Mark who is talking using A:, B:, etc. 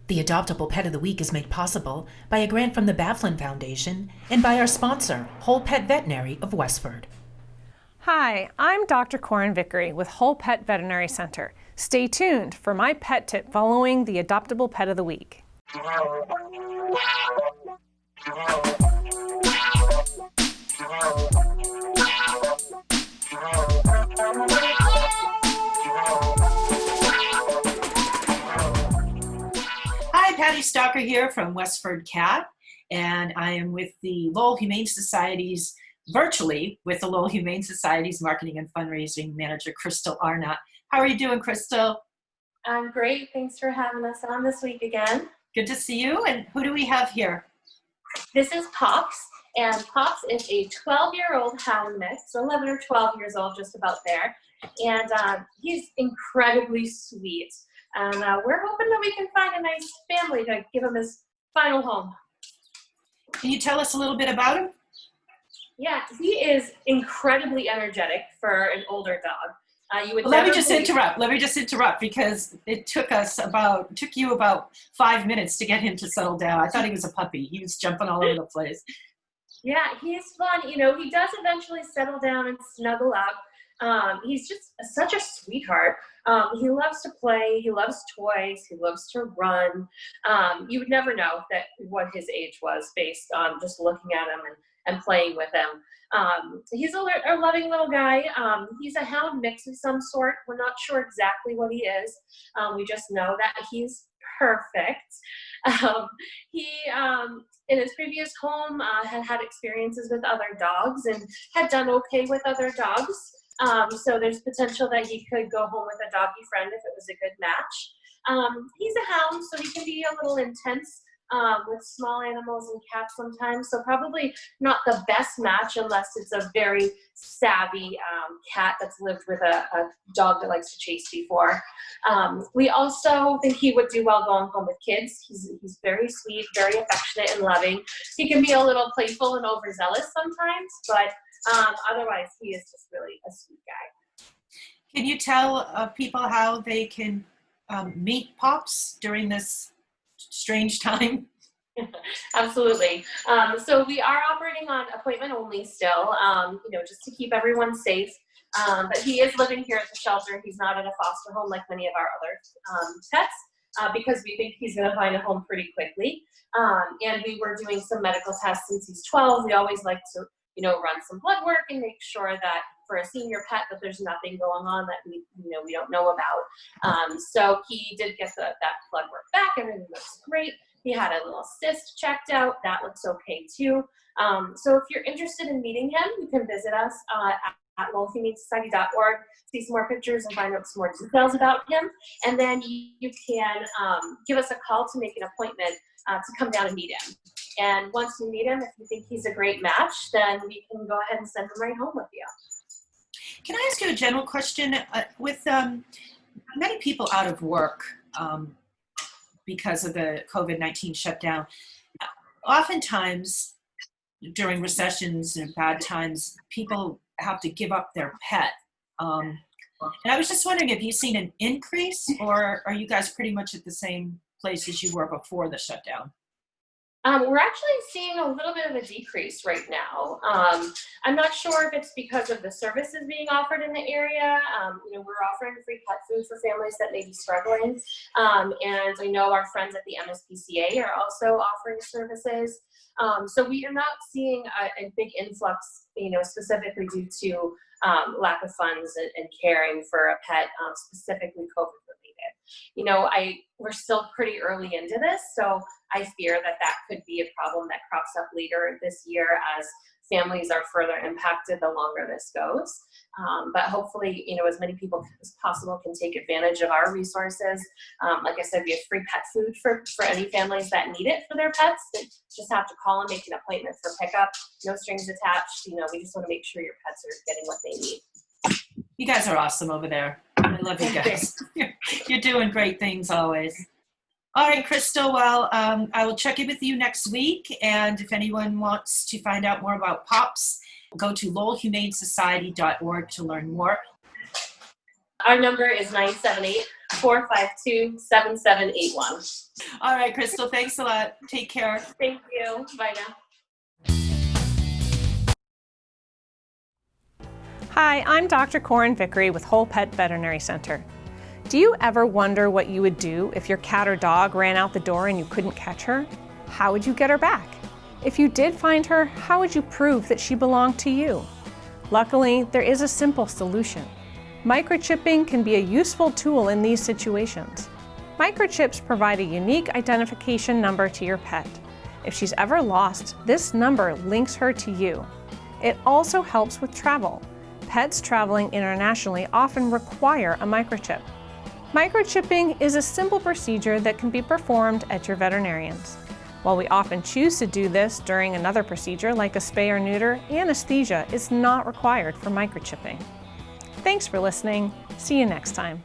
A: The Adoptable Pet of the Week is made possible by a grant from the Baflin Foundation and by our sponsor, Whole Pet Veterinary of Westford.
B: Hi, I'm Dr. Corin Vickery with Whole Pet Veterinary Center. Stay tuned for my pet tip following the Adoptable Pet of the Week.
A: Hi, Patty Stalker here from WestfordCAT, and I am with the Lowell Humane Society's, virtually with the Lowell Humane Society's Marketing and Fundraising Manager, Krystal. How are you doing, Krystal?
C: I'm great. Thanks for having us on this week again.
A: Good to see you. And who do we have here?
C: This is Pops, and Pops is a 12-year-old hound mix, so 11 or 12 years old, just about there. And he's incredibly sweet. And we're hoping that we can find a nice family to give him his final home.
A: Can you tell us a little bit about him?
C: Yeah, he is incredibly energetic for an older dog.
A: Let me just interrupt because it took you about 5 minutes to get him to settle down. I thought he was a puppy. He was jumping all over the place.
C: Yeah, he's fun. You know, he does eventually settle down and snuggle up. He's just such a sweetheart. He loves to play. He loves toys. He loves to run. You would never know what his age was based on just looking at him and playing with him. He's a loving little guy. He's a hound mix of some sort. We're not sure exactly what he is. We just know that he's perfect. He, in his previous home, had experiences with other dogs and had done okay with other dogs. So there's potential that he could go home with a doggy friend if it was a good match. He's a hound, so he can be a little intense with small animals and cats sometimes. So probably not the best match unless it's a very savvy cat that's lived with a dog that likes to chase before. We also think he would do well going home with kids. He's very sweet, very affectionate and loving. He can be a little playful and overzealous sometimes, but otherwise he is just really a sweet guy.
A: Can you tell people how they can meet Pops during this strange time?
C: Absolutely. So we are operating on appointment only still, just to keep everyone safe. But he is living here at the shelter. He's not at a foster home like many of our other pets because we think he's going to find a home pretty quickly. And we were doing some medical tests since he's 12. We always like to, run some blood work and make sure that for a senior pet that there's nothing going on that we don't know about. So he did get that blood work back. Everything looks great. He had a little cyst checked out. That looks okay too. So if you're interested in meeting him, you can visit us at lowellhumanesociety.org, see some more pictures and find out some more details about him. And then you can give us a call to make an appointment to come down and meet him. And once you meet him, if you think he's a great match, then we can go ahead and send him right home with you.
A: Can I ask you a general question? With many people out of work because of the COVID-19 shutdown, oftentimes during recessions and bad times, people have to give up their pet. And I was just wondering, have you seen an increase, or are you guys pretty much at the same place as you were before the shutdown?
C: We're actually seeing a little bit of a decrease right now. I'm not sure if it's because of the services being offered in the area. We're offering free pet food for families that may be struggling. And I know our friends at the MSPCA are also offering services. So we are not seeing a big influx, specifically due to lack of funds and caring for a pet, specifically COVID related. We're still pretty early into this, so I fear that could be a problem that crops up later this year as families are further impacted the longer this goes. But hopefully, as many people as possible can take advantage of our resources. Like I said, we have free pet food for any families that need it for their pets. They just have to call and make an appointment for pickup. No strings attached. We just want to make sure your pets are getting what they need.
A: You guys are awesome over there. I love you guys. You're doing great things always. All right, Krystal. Well, I will check in with you next week. And if anyone wants to find out more about Pops, go to lowellhumanesociety.org to learn more.
C: Our number is 978-452-7781.
A: All right, Krystal, thanks a lot. Take care.
C: Thank you. Bye now.
B: Hi, I'm Dr. Corin Vickery with Whole Pet Veterinary Center. Do you ever wonder what you would do if your cat or dog ran out the door and you couldn't catch her? How would you get her back? If you did find her, how would you prove that she belonged to you? Luckily, there is a simple solution. Microchipping can be a useful tool in these situations. Microchips provide a unique identification number to your pet. If she's ever lost, this number links her to you. It also helps with travel. Pets traveling internationally often require a microchip. Microchipping is a simple procedure that can be performed at your veterinarian's. While we often choose to do this during another procedure like a spay or neuter, anesthesia is not required for microchipping. Thanks for listening. See you next time.